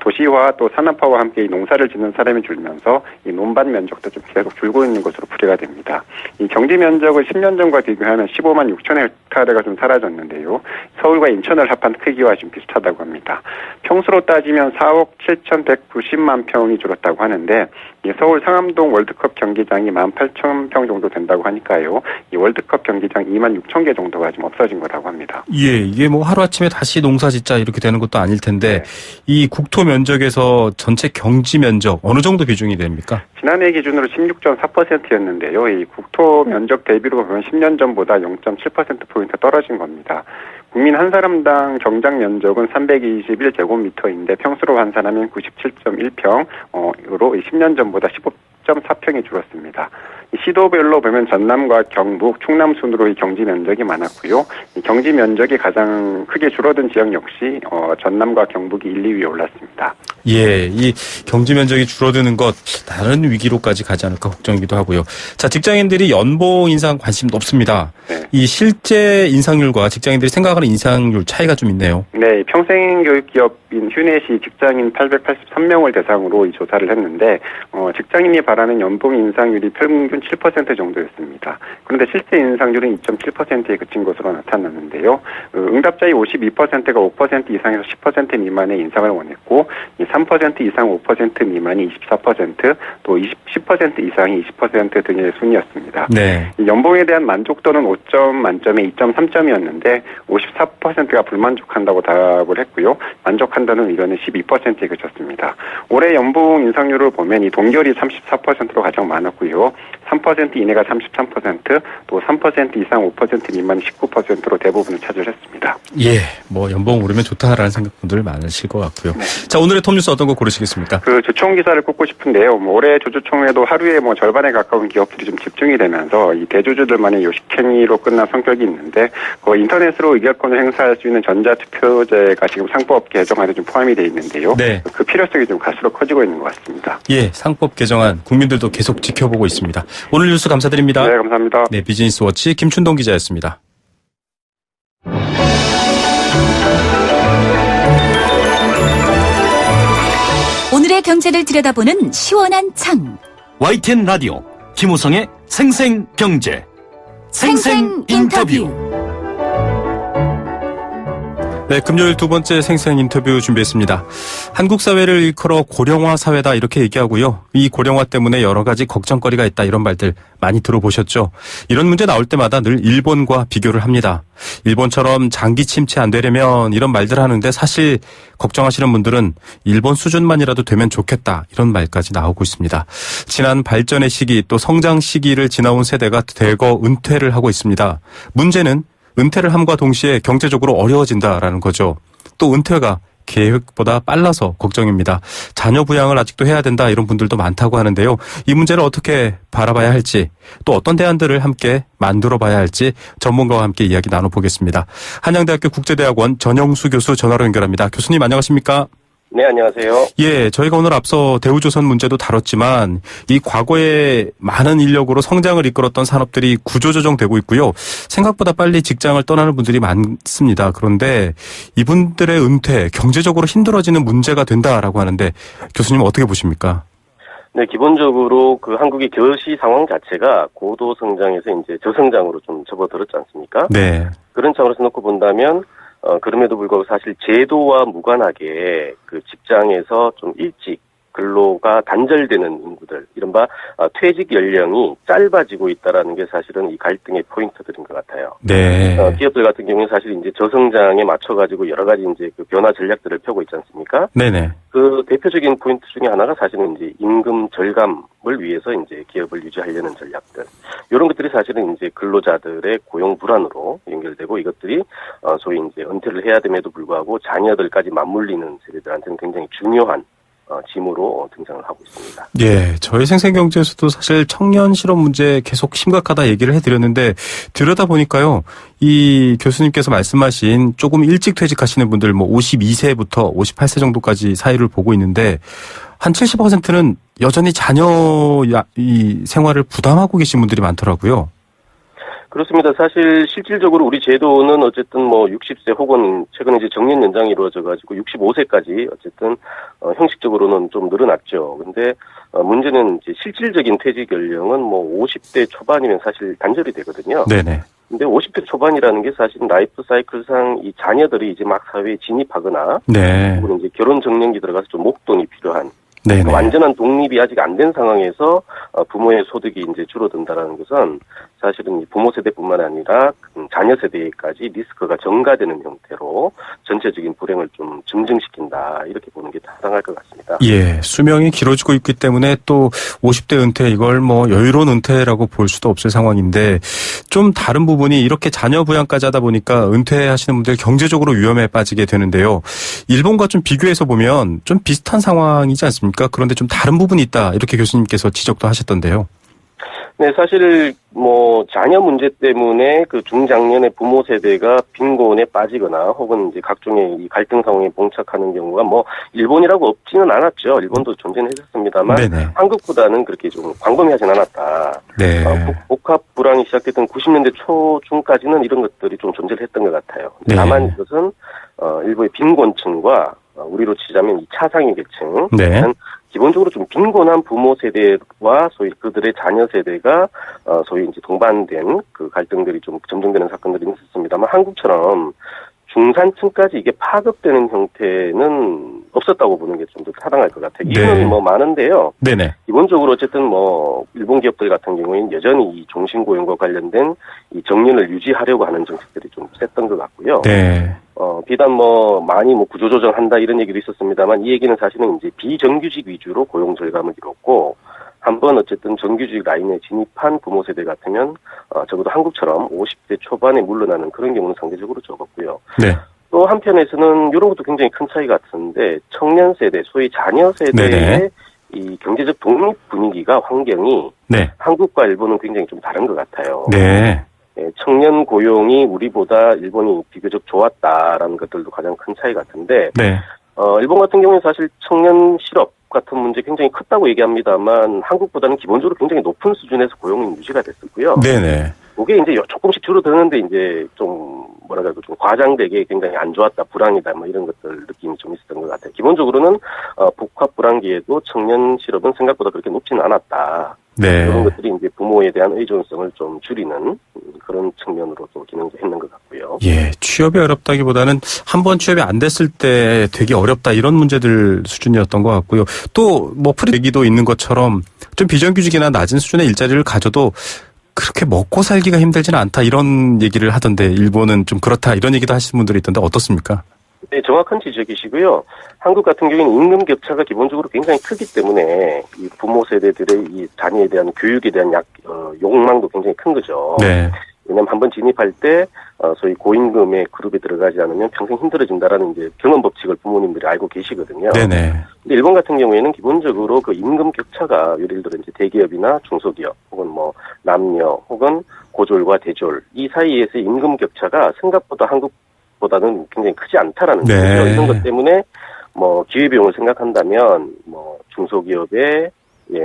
도시화 또 산업화와 함께 이 농사를 짓는 사람이 줄면서 이 논밭 면적도 좀 계속 줄고 있는 것으로 풀이가 됩니다. 이 경지 면적을 10년 전과 비교하면 15만 6천 헥타르가 좀 사라졌는데요. 서울과 인천을 합한 크기와 좀 비슷하다고 합니다. 평수로 따지면 4억 7,190만 평이 줄었다고 하는데 이 서울 상암동 월드컵 경기장이 18,000평 정도 된다고 하니까요. 이 월드컵 경기장 2만 6천 개 정도가 좀 없어진 거라고 합니다. 예, 이게 하루아침에 다시 농사 짓자 이렇게 되는 것도 아닐 텐데 이 국토 면적에서 전체 경지 면적 어느 정도 비중이 됩니까? 지난해 기준으로 16.4%였는데요. 이 국토 면적 대비로 보면 10년 전보다 0.7%포인트 떨어진 겁니다. 국민 한 사람당 경작 면적은 321제곱미터인데 평수로 환산하면 97.1평으로 10년 전보다 15.4평이 줄었습니다. 시도별로 보면 전남과 경북, 충남 순으로 이 경지 면적이 많았고요. 이 경지 면적이 가장 크게 줄어든 지역 역시 전남과 경북이 1, 2위에 올랐습니다. 예, 이 경지 면적이 줄어드는 것 다른 위기로까지 가지 않을까 걱정이기도 하고요. 자, 직장인들이 연봉 인상 관심 높습니다. 네. 이 실제 인상률과 직장인들이 생각하는 인상률 차이가 좀 있네요. 네, 평생교육기업인 휴넷이 직장인 883명을 대상으로 이 조사를 했는데 직장인이 바라는 연봉 인상률이 평균 7% 정도였습니다. 그런데 실제 인상률은 2.7%에 그친 것으로 나타났는데요. 응답자의 52%가 5% 이상에서 10% 미만의 인상을 원했고 3% 이상 5% 미만이 24%, 또 10% 이상이 20% 등의 순이었습니다. 네. 이 연봉에 대한 만족도는 5점 만점에 2.3점이었는데 54%가 불만족한다고 답을 했고요. 만족한다는 의견은 12%에 그쳤습니다. 올해 연봉 인상률을 보면 이 동결이 34%로 가장 많았고요. 3% 이내가 33%, 또 3% 이상 5% 미만 19%로 대부분을 차지했습니다. 예, 연봉 오르면 좋다라는 생각분들 많으실 것 같고요. 네. 자, 오늘의 톱뉴스 어떤 거 고르시겠습니까? 주총 기사를 꼽고 싶은데요. 올해 주주총회도 하루에 절반에 가까운 기업들이 좀 집중이 되면서 이 대주주들만의 요식행위로 끝난 성격이 있는데 인터넷으로 의결권을 행사할 수 있는 전자투표제가 지금 상법 개정안에 좀 포함이 되어 있는데요. 네. 그 필요성이 좀 갈수록 커지고 있는 것 같습니다. 예, 상법 개정안 국민들도 계속 지켜보고 있습니다. 오늘 뉴스 감사드립니다. 네, 감사합니다. 네, 비즈니스워치 김춘동 기자였습니다. 오늘의 경제를 들여다보는 시원한 창. YTN 라디오 김우성의 생생경제. 생생 인터뷰. 네, 금요일 두 번째 생생 인터뷰 준비했습니다. 한국 사회를 일컬어 고령화 사회다 이렇게 얘기하고요. 이 고령화 때문에 여러 가지 걱정거리가 있다 이런 말들 많이 들어보셨죠? 이런 문제 나올 때마다 늘 일본과 비교를 합니다. 일본처럼 장기 침체 안 되려면 이런 말들 하는데 사실 걱정하시는 분들은 일본 수준만이라도 되면 좋겠다 이런 말까지 나오고 있습니다. 지난 발전의 시기 또 성장 시기를 지나온 세대가 대거 은퇴를 하고 있습니다. 문제는 은퇴를 함과 동시에 경제적으로 어려워진다라는 거죠. 또 은퇴가 계획보다 빨라서 걱정입니다. 자녀 부양을 아직도 해야 된다 이런 분들도 많다고 하는데요. 이 문제를 어떻게 바라봐야 할지 또 어떤 대안들을 함께 만들어봐야 할지 전문가와 함께 이야기 나눠보겠습니다. 한양대학교 국제대학원 전영수 교수 전화로 연결합니다. 교수님 안녕하십니까? 네, 안녕하세요. 예, 저희가 오늘 앞서 대우조선 문제도 다뤘지만 이 과거에 많은 인력으로 성장을 이끌었던 산업들이 구조조정되고 있고요. 생각보다 빨리 직장을 떠나는 분들이 많습니다. 그런데 이분들의 은퇴, 경제적으로 힘들어지는 문제가 된다라고 하는데 교수님 어떻게 보십니까? 네, 기본적으로 그 한국의 결시 상황 자체가 고도 성장에서 이제 저성장으로 좀 접어들었지 않습니까? 네. 그런 차원에서 놓고 본다면 그럼에도 불구하고 사실 제도와 무관하게 그 직장에서 좀 일찍 근로가 단절되는 인구들, 이른바 퇴직 연령이 짧아지고 있다라는 게 사실은 이 갈등의 포인트들인 것 같아요. 네. 기업들 같은 경우에 사실 이제 저성장에 맞춰가지고 여러 가지 이제 그 변화 전략들을 펴고 있지 않습니까? 네네. 그 대표적인 포인트 중에 하나가 사실은 이제 임금 절감을 위해서 이제 기업을 유지하려는 전략들. 이런 것들이 사실은 이제 근로자들의 고용 불안으로 연결되고 이것들이 소위 이제 은퇴를 해야 됨에도 불구하고 자녀들까지 맞물리는 세대들한테는 굉장히 중요한 짐으로 등장을 하고 있습니다. 예, 저희 생생경제에서도 사실 청년 실업 문제 계속 심각하다 얘기를 해드렸는데 들여다보니까요. 이 교수님께서 말씀하신 조금 일찍 퇴직하시는 분들 뭐 52세부터 58세 정도까지 사이를 보고 있는데 한 70%는 여전히 자녀 이 생활을 부담하고 계신 분들이 많더라고요. 그렇습니다. 사실 실질적으로 우리 제도는 어쨌든 뭐 60세 혹은 최근에 이제 정년 연장이 이루어져 가지고 65세까지 어쨌든 형식적으로는 좀 늘어났죠. 근데 문제는 이제 실질적인 퇴직 연령은 뭐 50대 초반이면 사실 단절이 되거든요. 네네. 근데 50대 초반이라는 게 사실 라이프 사이클상 이 자녀들이 이제 막 사회에 진입하거나 네. 혹은 이제 결혼 정년기 들어가서 좀 목돈이 필요한 네네. 완전한 독립이 아직 안 된 상황에서 부모의 소득이 이제 줄어든다라는 것은 사실은 부모 세대뿐만 아니라 자녀 세대까지 리스크가 증가되는 형태로 전체적인 불행을 좀 증증시킨다 이렇게 보는 게 타당할 것 같습니다. 예, 수명이 길어지고 있기 때문에 또 50대 은퇴 이걸 뭐 여유로운 은퇴라고 볼 수도 없을 상황인데 좀 다른 부분이 이렇게 자녀 부양까지 하다 보니까 은퇴하시는 분들 경제적으로 위험에 빠지게 되는데요. 일본과 좀 비교해서 보면 좀 비슷한 상황이지 않습니까? 그런데 좀 다른 부분이 있다 이렇게 교수님께서 지적도 하셨던데요. 네, 사실 뭐 자녀 문제 때문에 그 중장년의 부모 세대가 빈곤에 빠지거나 혹은 이제 각종의 이 갈등 상황에 봉착하는 경우가 뭐 일본이라고 없지는 않았죠. 일본도 존재는 했었습니다만 네네. 한국보다는 그렇게 좀 광범위하진 않았다. 네. 복합 불황이 시작됐던 90년대 초중까지는 이런 것들이 좀 존재를 했던 것 같아요. 네. 다만 이것은 일부의 빈곤층과 우리로 치자면 이 차상위 계층, 네. 기본적으로 좀 빈곤한 부모 세대와 소위 그들의 자녀 세대가 소위 이제 동반된 그 갈등들이 좀 점증되는 사건들이 있었습니다만 한국처럼 중산층까지 이게 파급되는 형태는 없었다고 보는 게 좀 더 타당할 것 같아요. 이유는 네. 뭐 많은데요. 네네. 기본적으로 어쨌든 뭐 일본 기업들 같은 경우에는 여전히 이 종신 고용과 관련된 이 정년을 유지하려고 하는 정책들이 좀 셌던 것 같고요. 네. 비단 뭐 많이 뭐 구조조정한다 이런 얘기도 있었습니다만 이 얘기는 사실은 이제 비정규직 위주로 고용 절감을 이뤘고 한번 어쨌든 정규직 라인에 진입한 부모 세대 같으면 적어도 한국처럼 50대 초반에 물러나는 그런 경우는 상대적으로 적었고요. 네. 또 한편에서는 이런 것도 굉장히 큰 차이 같은데 청년 세대, 소위 자녀 세대의 네네. 이 경제적 독립 분위기가 환경이 네. 한국과 일본은 굉장히 좀 다른 것 같아요. 네. 청년 고용이 우리보다 일본이 비교적 좋았다라는 것들도 가장 큰 차이 같은데 네. 일본 같은 경우는 사실 청년 실업 같은 문제 굉장히 컸다고 얘기합니다만 한국보다는 기본적으로 굉장히 높은 수준에서 고용이 유지가 됐었고요. 네네. 그게 이제 조금씩 줄어드는데 이제 좀 뭐랄까 좀 과장되게 굉장히 안 좋았다, 불황이다, 뭐 이런 것들 느낌이 좀 있었던 것 같아요. 기본적으로는 복합 불황기에도 청년 실업은 생각보다 그렇게 높지는 않았다. 네. 그런 것들이 이제 부모에 대한 의존성을 좀 줄이는 그런 측면으로도 기능했는 것 같고요. 예, 취업이 어렵다기보다는 한번 취업이 안 됐을 때 되게 어렵다 이런 문제들 수준이었던 것 같고요. 또 뭐 프리기도 있는 것처럼 좀 비정규직이나 낮은 수준의 일자리를 가져도 그렇게 먹고 살기가 힘들지는 않다 이런 얘기를 하던데 일본은 좀 그렇다 이런 얘기도 하시는 분들이 있던데 어떻습니까? 네, 정확한 지적이시고요. 한국 같은 경우에는 임금 격차가 기본적으로 굉장히 크기 때문에 이 부모 세대들의 이 자녀에 대한 교육에 대한 욕망도 굉장히 큰 거죠. 네. 왜냐하면 한번 진입할 때 소위 고임금의 그룹에 들어가지 않으면 평생 힘들어진다라는 이제 경험 법칙을 부모님들이 알고 계시거든요. 네네. 근데 일본 같은 경우에는 기본적으로 그 임금 격차가 예를 들어 이제 대기업이나 중소기업 혹은 뭐 남녀 혹은 고졸과 대졸 이 사이에서의 임금 격차가 생각보다 한국보다는 굉장히 크지 않다라는 네. 거죠. 이런 것 때문에 뭐 기회비용을 생각한다면 뭐 중소기업에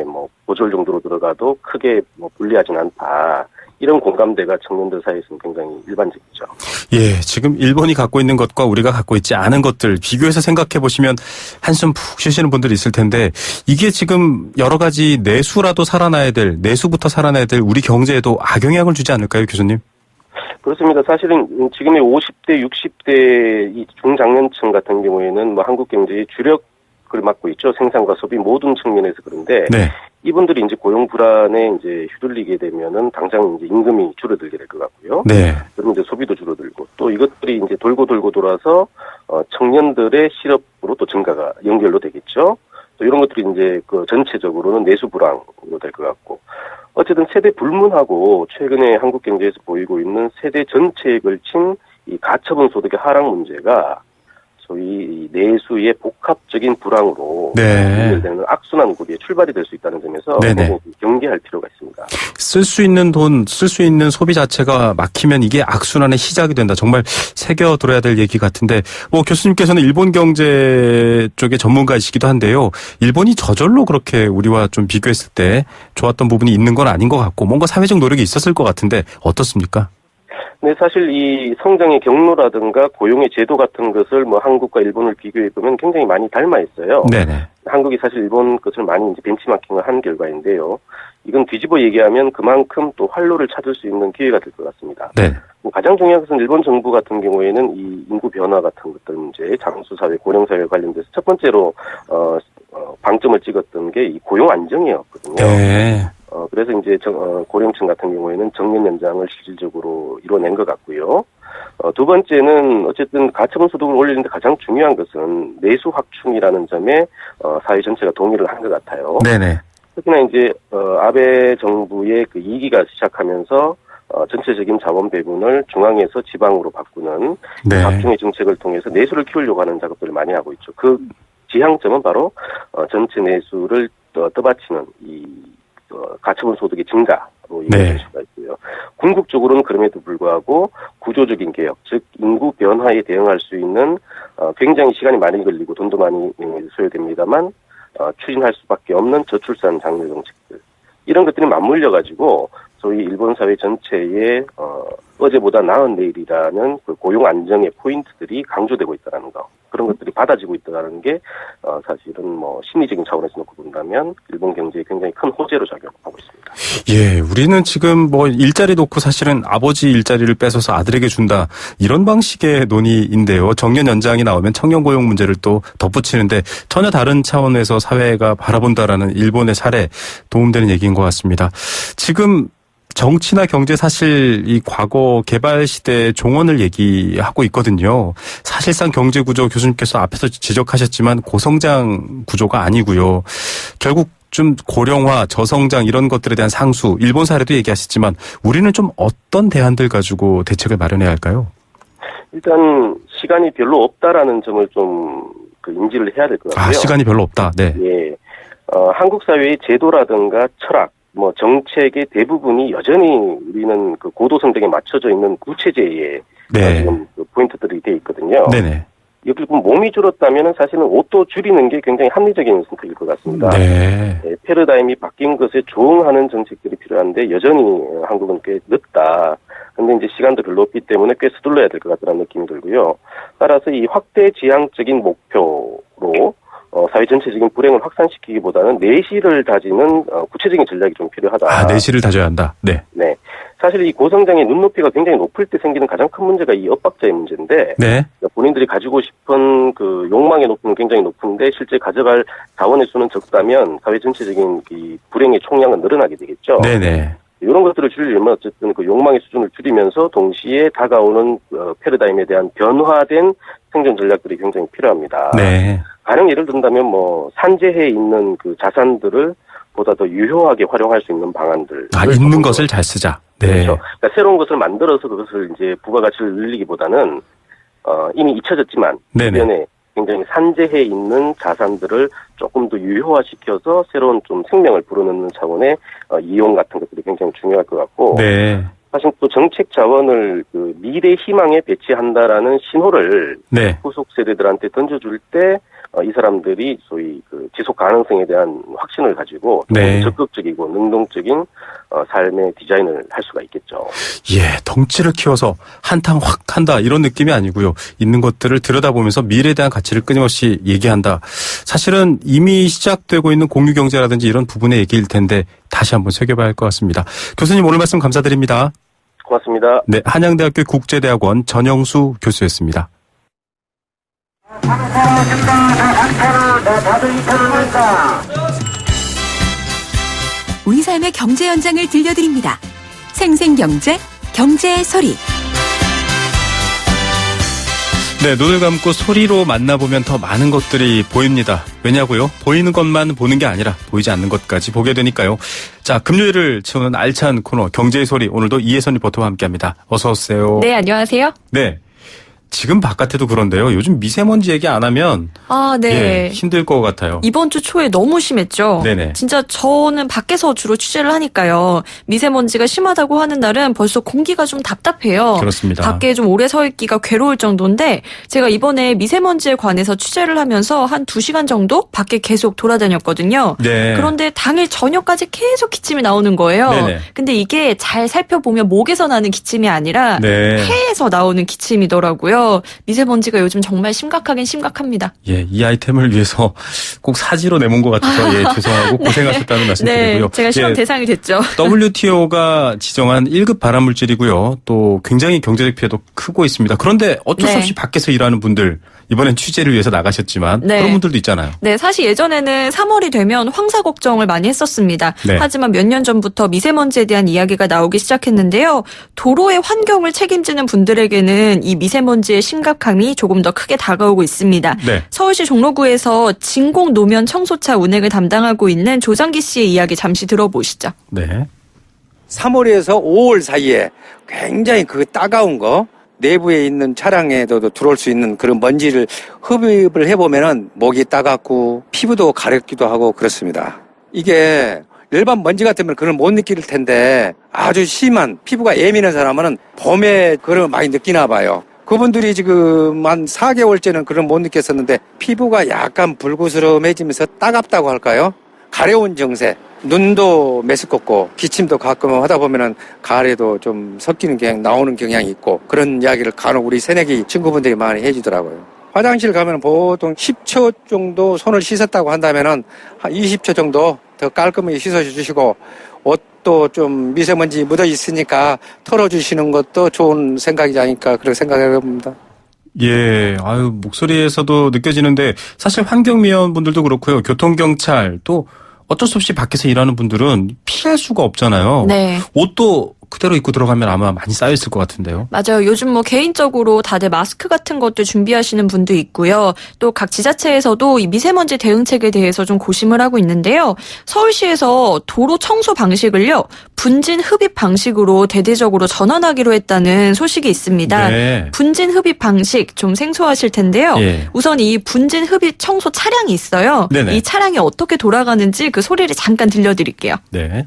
뭐 고졸 정도로 들어가도 크게 뭐 불리하진 않다. 이런 공감대가 청년들 사이에서는 굉장히 일반적이죠. 예, 지금 일본이 갖고 있는 것과 우리가 갖고 있지 않은 것들 비교해서 생각해 보시면 한숨 푹 쉬시는 분들이 있을 텐데 이게 지금 여러 가지 내수라도 살아나야 될, 내수부터 살아나야 될 우리 경제에도 악영향을 주지 않을까요, 교수님? 그렇습니다. 사실은 지금의 50대, 60대 이 중장년층 같은 경우에는 뭐 한국 경제의 주력을 맡고 있죠. 생산과 소비 모든 측면에서 그런데 네. 이분들이 이제 고용 불안에 이제 휘둘리게 되면은 당장 이제 임금이 줄어들게 될 것 같고요. 네. 그러면 이제 소비도 줄어들고 또 이것들이 이제 돌고 돌아서 청년들의 실업으로 또 증가가 연결로 되겠죠. 또 이런 것들이 이제 그 전체적으로는 내수 불황으로 될 것 같고 어쨌든 세대 불문하고 최근에 한국 경제에서 보이고 있는 세대 전체에 걸친 이 가처분 소득의 하락 문제가 소위 내수의 복합적인 불황으로 연결되는 악순환 구리의 출발이 될 수 있다는 점에서 네네. 경계할 필요가 있습니다. 쓸 수 있는 돈, 쓸 수 있는 소비 자체가 막히면 이게 악순환의 시작이 된다. 정말 새겨들어야 될 얘기 같은데 뭐 교수님께서는 일본 경제 쪽의 전문가이시기도 한데요. 일본이 저절로 그렇게 우리와 좀 비교했을 때 좋았던 부분이 있는 건 아닌 것 같고 뭔가 사회적 노력이 있었을 것 같은데 어떻습니까? 네, 사실 이 성장의 경로라든가 고용의 제도 같은 것을 뭐 한국과 일본을 비교해 보면 굉장히 많이 닮아 있어요. 네네. 한국이 사실 일본 것을 많이 이제 벤치마킹을 한 결과인데요. 이건 뒤집어 얘기하면 그만큼 또 활로를 찾을 수 있는 기회가 될 것 같습니다. 네. 뭐 가장 중요한 것은 일본 정부 같은 경우에는 이 인구 변화 같은 것들 문제, 장수 사회, 고령 사회 관련돼서 첫 번째로 방점을 찍었던 게 이 고용 안정이었거든요. 네. 그래서 이제 고령층 같은 경우에는 정년 연장을 실질적으로 이뤄낸 것 같고요. 두 번째는 어쨌든 가처분 소득을 올리는데 가장 중요한 것은 내수 확충이라는 점에 사회 전체가 동의를 한 것 같아요. 네네. 특히나 이제 아베 정부의 그 2기가 시작하면서 전체적인 자원 배분을 중앙에서 지방으로 바꾸는 네. 각종의 정책을 통해서 내수를 키우려고 하는 작업들을 많이 하고 있죠. 그 지향점은 바로 전체 내수를 떠받치는 이 가처분 소득의 증가로 이루어질 수가 있고요. 궁극적으로는 그럼에도 불구하고 구조적인 개혁, 즉 인구 변화에 대응할 수 있는 굉장히 시간이 많이 걸리고 돈도 많이 소요됩니다만 추진할 수밖에 없는 저출산 장려 정책들 이런 것들이 맞물려 가지고 소위 일본 사회 전체에 어제보다 나은 내일이라는 그 고용 안정의 포인트들이 강조되고 있다는 거 그런 것들이 받아지고 있다는 게 사실은 뭐 심리적인 차원에서 놓고 본다면 일본 경제에 굉장히 큰 호재로 작용하고 있습니다. 예, 우리는 지금 뭐 일자리 놓고 사실은 아버지 일자리를 뺏어서 아들에게 준다 이런 방식의 논의인데요. 정년 연장이 나오면 청년 고용 문제를 또 덧붙이는데 전혀 다른 차원에서 사회가 바라본다라는 일본의 사례 도움되는 얘기인 것 같습니다. 지금 정치나 경제 사실 이 과거 개발 시대의 종언을 얘기하고 있거든요. 사실상 경제 구조 교수님께서 앞에서 지적하셨지만 고성장 구조가 아니고요. 결국 좀 고령화, 저성장 이런 것들에 대한 상수, 일본 사례도 얘기하셨지만 우리는 좀 어떤 대안들 가지고 대책을 마련해야 할까요? 일단 시간이 별로 없다라는 점을 좀 그 인지를 해야 될 것 같고요. 아, 시간이 별로 없다. 네. 예, 한국 사회의 제도라든가 철학, 뭐 정책의 대부분이 여전히 우리는 그 고도 성장에 맞춰져 있는 구체제의 지금 그 포인트들이 돼 있거든요. 네네. 여기 보면 몸이 줄었다면 사실은 옷도 줄이는 게 굉장히 합리적인 선택일 것 같습니다. 네. 패러다임이 바뀐 것에 조응하는 정책들이 필요한데 여전히 한국은 꽤 늦다. 근데 이제 시간도 별로 없기 때문에 꽤 서둘러야 될 것 같다는 느낌이 들고요. 따라서 이 확대 지향적인 목표로 사회 사회 전체적인 불행을 확산시키기보다는 내실을 다지는 구체적인 전략이 좀 필요하다. 내실을 다져야 한다. 네. 네. 사실 이 고성장애 눈높이가 굉장히 높을 때 생기는 가장 큰 문제가 이 엇박자의 문제인데 네. 본인들이 가지고 싶은 그 욕망의 높이는 굉장히 높은데 실제 가져갈 자원의 수는 적다면 사회 전체적인 이 불행의 총량은 늘어나게 되겠죠. 네네. 이런 것들을 줄이려면 어쨌든 그 욕망의 수준을 줄이면서 동시에 다가오는 패러다임에 대한 변화된 생존 전략들이 굉장히 필요합니다. 네. 가령 예를 든다면 뭐 산재해에 있는 그 자산들을 보다 더 유효하게 활용할 수 있는 방안들. 있는 것을 잘 쓰자. 네. 그렇죠. 그러니까 새로운 것을 만들어서 그것을 이제 부가가치를 늘리기보다는 이미 잊혀졌지만 주변에 굉장히 산재해 있는 자산들을 조금 더 유효화시켜서 새로운 좀 생명을 불어넣는 차원의 이용 같은 것들이 굉장히 중요할 것 같고 네. 사실 또 정책 자원을 그 미래 희망에 배치한다라는 신호를 네. 후속 세대들한테 던져줄 때 이 사람들이 소위 그 지속 가능성에 대한 확신을 가지고 네. 적극적이고 능동적인 삶의 디자인을 할 수가 있겠죠. 예, 덩치를 키워서 한탕 확 한다 이런 느낌이 아니고요. 있는 것들을 들여다보면서 미래에 대한 가치를 끊임없이 얘기한다. 사실은 이미 시작되고 있는 공유경제라든지 이런 부분의 얘기일 텐데 다시 한번 새겨봐야 할 것 같습니다. 교수님 오늘 말씀 감사드립니다. 고맙습니다. 네, 한양대학교 국제대학원 전영수 교수였습니다. 우리 삶의 경제 현장을 들려드립니다. 생생경제, 경제의 소리. 네, 눈을 감고 소리로 만나보면 더 많은 것들이 보입니다. 왜냐고요? 보이는 것만 보는 게 아니라 보이지 않는 것까지 보게 되니까요. 자, 금요일을 채우는 알찬 코너 경제의 소리. 오늘도 이혜선 리포터와 함께합니다. 어서 오세요. 네, 안녕하세요. 네. 지금 바깥에도 그런데요. 요즘 미세먼지 얘기 안 하면 네. 예, 힘들 것 같아요. 이번 주 초에 너무 심했죠. 네네. 진짜 저는 밖에서 주로 취재를 하니까요. 미세먼지가 심하다고 하는 날은 벌써 공기가 좀 답답해요. 그렇습니다. 밖에 좀 오래 서 있기가 괴로울 정도인데 제가 이번에 미세먼지에 관해서 취재를 하면서 한 2시간 정도 밖에 계속 돌아다녔거든요. 네. 그런데 당일 저녁까지 계속 기침이 나오는 거예요. 네네. 근데 이게 잘 살펴보면 목에서 나는 기침이 아니라 네. 폐에서 나오는 기침이더라고요. 미세먼지가 요즘 정말 심각하긴 심각합니다. 예, 이 아이템을 위해서 꼭 사지로 내몬 것 같아서 예, 죄송하고 고생하셨다는 말씀드리고요. 네, 제가 실험 대상이 됐죠. WTO가 지정한 1급 발암물질이고요. 또 굉장히 경제적 피해도 크고 있습니다. 그런데 어쩔 수 없이 밖에서 일하는 분들 이번엔 취재를 위해서 나가셨지만 그런 분들도 있잖아요. 네, 사실 예전에는 3월이 되면 황사 걱정을 많이 했었습니다. 네. 하지만 몇 년 전부터 미세먼지에 대한 이야기가 나오기 시작했는데요. 도로의 환경을 책임지는 분들에게는 이 미세먼지의 심각함이 조금 더 크게 다가오고 있습니다. 네. 서울시 종로구에서 진공 노면 청소차 운행을 담당하고 있는 조장기 씨의 이야기 잠시 들어보시죠. 네. 3월에서 5월 사이에 굉장히 그 따가운 거 내부에 있는 차량에도 들어올 수 있는 그런 먼지를 흡입을 해보면은 목이 따갑고 피부도 가렵기도 하고 그렇습니다. 이게 일반 먼지 같으면 그걸 못 느낄 텐데 아주 심한 피부가 예민한 사람은 봄에 그걸 많이 느끼나 봐요. 그분들이 지금 한 4개월째는 그걸 못 느꼈었는데 피부가 약간 불구스름해지면서 따갑다고 할까요? 가려운 증세. 눈도 메스껍고 기침도 가끔 하다 보면은 가래도 좀 섞이는 경향 나오는 경향이 있고 그런 이야기를 간혹 우리 새내기 친구분들이 많이 해주더라고요. 화장실 가면 보통 10초 정도 손을 씻었다고 한다면은 한 20초 정도 더 깔끔하게 씻어주시고 옷도 좀 미세먼지 묻어 있으니까 털어주시는 것도 좋은 생각이지 않을까 그렇게 생각해 봅니다. 예, 목소리에서도 느껴지는데 사실 환경미화원분들도 그렇고요. 교통경찰 또 어쩔 수 없이 밖에서 일하는 분들은 피할 수가 없잖아요. 네. 옷도 그대로 입고 들어가면 아마 많이 쌓여있을 것 같은데요. 맞아요. 요즘 개인적으로 다들 마스크 같은 것들 준비하시는 분도 있고요. 또 각 지자체에서도 이 미세먼지 대응책에 대해서 좀 고심을 하고 있는데요. 서울시에서 도로 청소 방식을요. 분진 흡입 방식으로 대대적으로 전환하기로 했다는 소식이 있습니다. 네. 분진 흡입 방식 좀 생소하실 텐데요. 예. 우선 이 분진 흡입 청소 차량이 있어요. 네네. 이 차량이 어떻게 돌아가는지 그 소리를 잠깐 들려드릴게요. 네.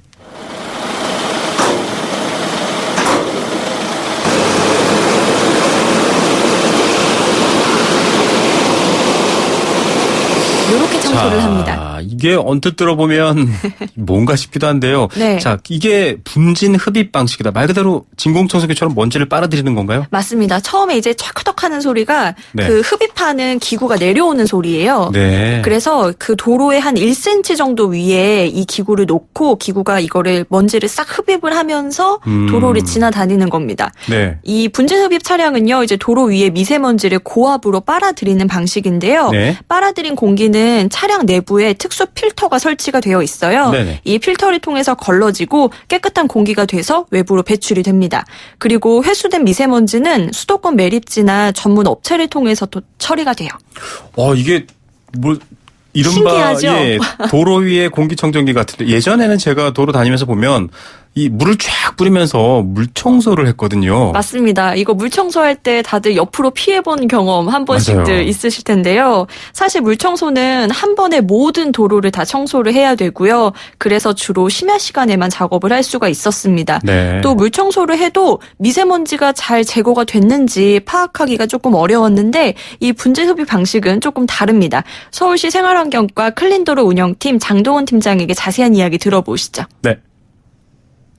이렇게 청소를 합니다. 이게 언뜻 들어보면 뭔가 싶기도 한데요. 네. 자, 이게 분진 흡입 방식이다. 말 그대로 진공청소기처럼 먼지를 빨아들이는 건가요? 맞습니다. 처음에 이제 찰크덕 하는 소리가 네. 그 흡입하는 기구가 내려오는 소리예요. 네. 그래서 그 도로의 한 1cm 정도 위에 이 기구를 놓고 기구가 이거를 먼지를 싹 흡입을 하면서 도로를 지나다니는 겁니다. 네. 이 분진 흡입 차량은요, 이제 도로 위에 미세먼지를 고압으로 빨아들이는 방식인데요. 네. 빨아들인 공기는 차량 내부에 특수 필터가 설치가 되어 있어요. 네네. 이 필터를 통해서 걸러지고 깨끗한 공기가 돼서 외부로 배출이 됩니다. 그리고 회수된 미세먼지는 수도권 매립지나 전문 업체를 통해서 또 처리가 돼요. 이게 이른바 신기하죠? 도로 위에 공기청정기 같은데 예전에는 제가 도로 다니면서 보면 이 물을 쫙 뿌리면서 물 청소를 했거든요. 맞습니다. 이거 물 청소할 때 다들 옆으로 피해본 경험 한 번씩들 맞아요. 있으실 텐데요. 사실 물 청소는 한 번에 모든 도로를 다 청소를 해야 되고요. 그래서 주로 심야 시간에만 작업을 할 수가 있었습니다. 네. 또 물 청소를 해도 미세먼지가 잘 제거가 됐는지 파악하기가 조금 어려웠는데 이 분진 흡입 방식은 조금 다릅니다. 서울시 생활환경과 클린도로 운영팀 장동원 팀장에게 자세한 이야기 들어보시죠. 네.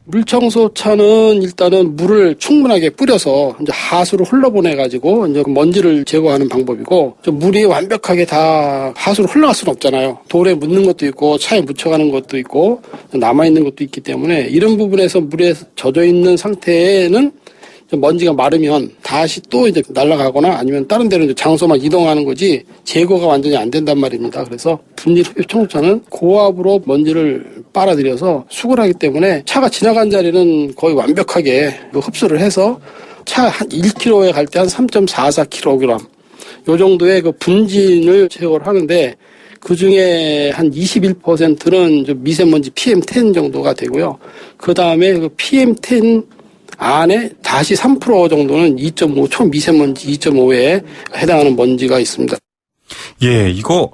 물청소차는 일단은 물을 충분하게 뿌려서 이제 하수로 흘러보내가지고 이제 먼지를 제거하는 방법이고, 물이 완벽하게 다 하수로 흘러갈 수는 없잖아요. 돌에 묻는 것도 있고 차에 묻혀가는 것도 있고 남아있는 것도 있기 때문에 이런 부분에서 물에 젖어 있는 상태에는 먼지가 마르면 다시 또 이제 날아가거나 아니면 다른 데로 이제 장소만 이동하는 거지 제거가 완전히 안 된단 말입니다. 그래서 분진 흡입 청소차는 고압으로 먼지를 빨아들여서 수거를 하기 때문에 차가 지나간 자리는 거의 완벽하게 흡수를 해서 차 한 1km에 갈 때 한 3.44kg 요 정도의 그 분진을 제거를 하는데 그 중에 한 21%는 미세먼지 PM10 정도가 되고요. 그 다음에 그 PM10 안에 다시 3% 정도는 2.5 초미세먼지 2.5에 해당하는 먼지가 있습니다. 예, 이거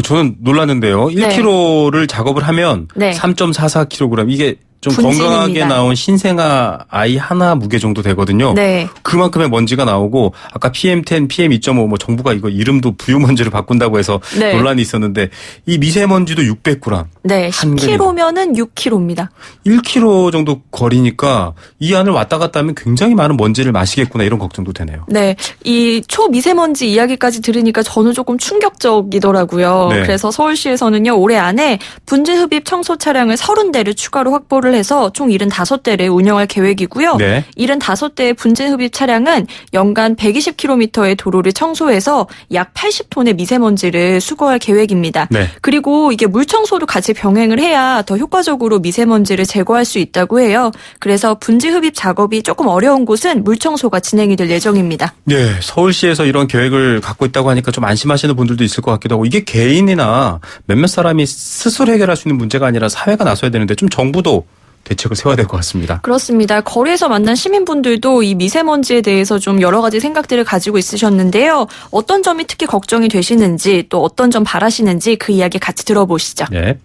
저는 놀랐는데요. 1kg를 작업을 하면 네. 3.44kg 이게 좀 분진입니다. 건강하게 나온 신생아 아이 하나 무게 정도 되거든요. 네. 그만큼의 먼지가 나오고 아까 PM10, PM2.5 정부가 이거 이름도 부유먼지를 바꾼다고 해서 네. 논란이 있었는데 이 미세먼지도 600g. 네, 한 그램. 10km면은 6km입니다. 1km 정도 거리니까 이 안을 왔다 갔다 하면 굉장히 많은 먼지를 마시겠구나 이런 걱정도 되네요. 네, 이 초미세먼지 이야기까지 들으니까 저는 조금 충격적이더라고요. 네. 그래서 서울시에서는요, 올해 안에 분진 흡입 청소 차량을 30대를 추가로 확보를 해서 총 75대를 운영할 계획이고요. 네. 75대의 분진 흡입 차량은 연간 120km의 도로를 청소해서 약 80톤의 미세먼지를 수거할 계획입니다. 네. 그리고 이게 물 청소도 같이 병행을 해야 더 효과적으로 미세먼지를 제거할 수 있다고 해요. 그래서 분진 흡입 작업이 조금 어려운 곳은 물 청소가 진행이 될 예정입니다. 네, 서울시에서 이런 계획을 갖고 있다고 하니까 좀 안심하시는 분들도 있을 것 같기도 하고 이게 개인이나 몇몇 사람이 스스로 해결할 수 있는 문제가 아니라 사회가 나서야 되는데 좀 정부도 대책을 세워야 될 것 같습니다. 그렇습니다. 거리에서 만난 시민분들도 이 미세먼지에 대해서 좀 여러 가지 생각들을 가지고 있으셨는데요. 어떤 점이 특히 걱정이 되시는지 또 어떤 점 바라시는지 그 이야기 같이 들어보시죠. 네.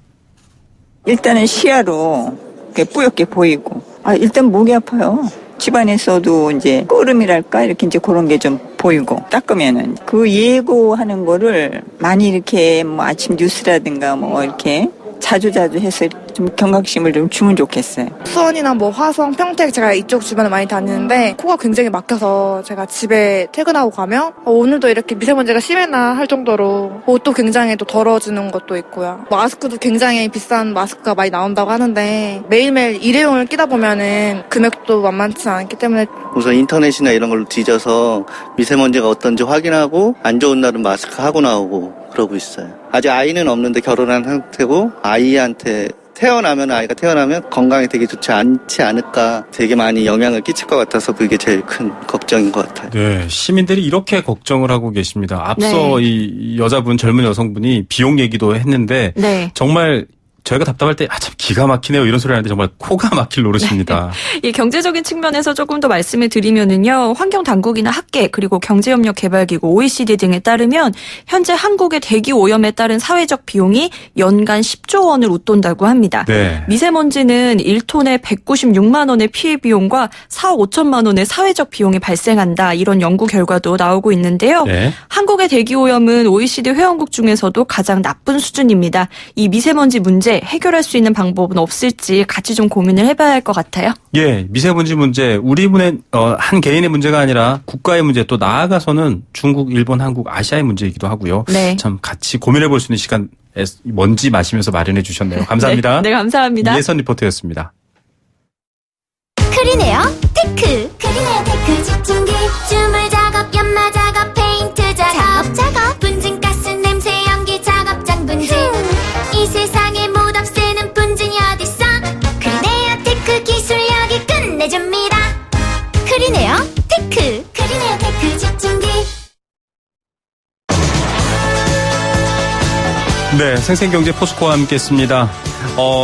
일단은 시야로 뿌옇게 보이고, 일단 목이 아파요. 집안에서도 이제 끓음이랄까 이렇게 이제 그런 게 좀 보이고 닦으면은 그 예고하는 거를 많이 이렇게 뭐 아침 뉴스라든가 뭐 이렇게 자주 해서 좀 경각심을 좀 주면 좋겠어요. 수원이나 뭐 화성, 평택 제가 이쪽 주변을 많이 다니는데 코가 굉장히 막혀서 제가 집에 퇴근하고 가면 오늘도 이렇게 미세먼지가 심했나 할 정도로 옷도 굉장히 또 더러워지는 것도 있고요. 마스크도 굉장히 비싼 마스크가 많이 나온다고 하는데 매일매일 일회용을 끼다 보면은 금액도 만만치 않기 때문에 우선 인터넷이나 이런 걸로 뒤져서 미세먼지가 어떤지 확인하고 안 좋은 날은 마스크 하고 나오고 그러고 있어요. 아직 아이는 없는데 결혼한 상태고 아이가 태어나면 건강에 되게 좋지 않지 않을까 되게 많이 영향을 끼칠 것 같아서 그게 제일 큰 걱정인 것 같아요. 네, 시민들이 이렇게 걱정을 하고 계십니다. 앞서 네. 이 여자분 젊은 여성분이 비용 얘기도 했는데 네. 정말 저희가 답답할 때 참 기가 막히네요 이런 소리 하는데 정말 코가 막힐 노릇입니다. 이 경제적인 측면에서 조금 더 말씀을 드리면은요. 환경당국이나 학계 그리고 경제협력개발기구 OECD 등에 따르면 현재 한국의 대기 오염에 따른 사회적 비용이 연간 10조 원을 웃돈다고 합니다. 네. 미세먼지는 1톤에 196만 원의 피해 비용과 4억 5천만 원의 사회적 비용이 발생한다. 이런 연구 결과도 나오고 있는데요. 네. 한국의 대기 오염은 OECD 회원국 중에서도 가장 나쁜 수준입니다. 이 미세먼지 문제 해결할 수 있는 방법은 없을지 같이 좀 고민을 해봐야 할 것 같아요. 예, 미세먼지 문제 우리분의 한 개인의 문제가 아니라 국가의 문제 또 나아가서는 중국, 일본, 한국, 아시아의 문제이기도 하고요. 네. 참 같이 고민해볼 수 있는 시간 먼지 마시면서 마련해 주셨네요. 감사합니다. 네, 감사합니다. 이혜선 리포터였습니다. 크리네어 테크 크리네어 테크 집중기 주물 작업 연마 작업 페인트 작업 분진가스 냄새 연기 작업장 분진 이 세상에 못 없애는 분진이 어딨어 크리네어 테크 기술력이 끝내줍니다 크리네어 테크 크리네어 테크 집중기 네, 생생경제 포스코와 함께했습니다.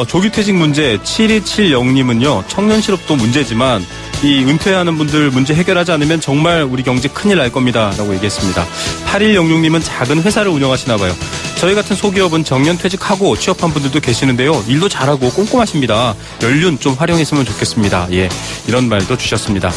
조기퇴직 문제 7270님은요. 청년 실업도 문제지만 이 은퇴하는 분들 문제 해결하지 않으면 정말 우리 경제 큰일 날 겁니다. 라고 얘기했습니다. 8106님은 작은 회사를 운영하시나 봐요. 저희 같은 소기업은 정년퇴직하고 취업한 분들도 계시는데요. 일도 잘하고 꼼꼼하십니다. 연륜 좀 활용했으면 좋겠습니다. 예, 이런 말도 주셨습니다.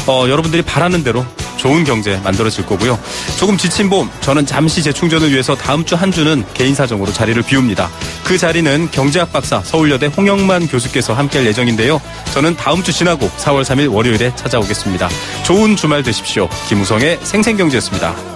여러분들이 바라는 대로 좋은 경제 만들어질 거고요. 조금 지친 봄, 저는 잠시 재충전을 위해서 다음 주 한 주는 개인 사정으로 자리를 비웁니다. 그 자리는 경제학 박사 서울여대 홍영만 교수께서 함께할 예정인데요. 저는 다음 주 지나고 4월 3일 월요일에 찾아오겠습니다. 좋은 주말 되십시오. 김우성의 생생경제였습니다.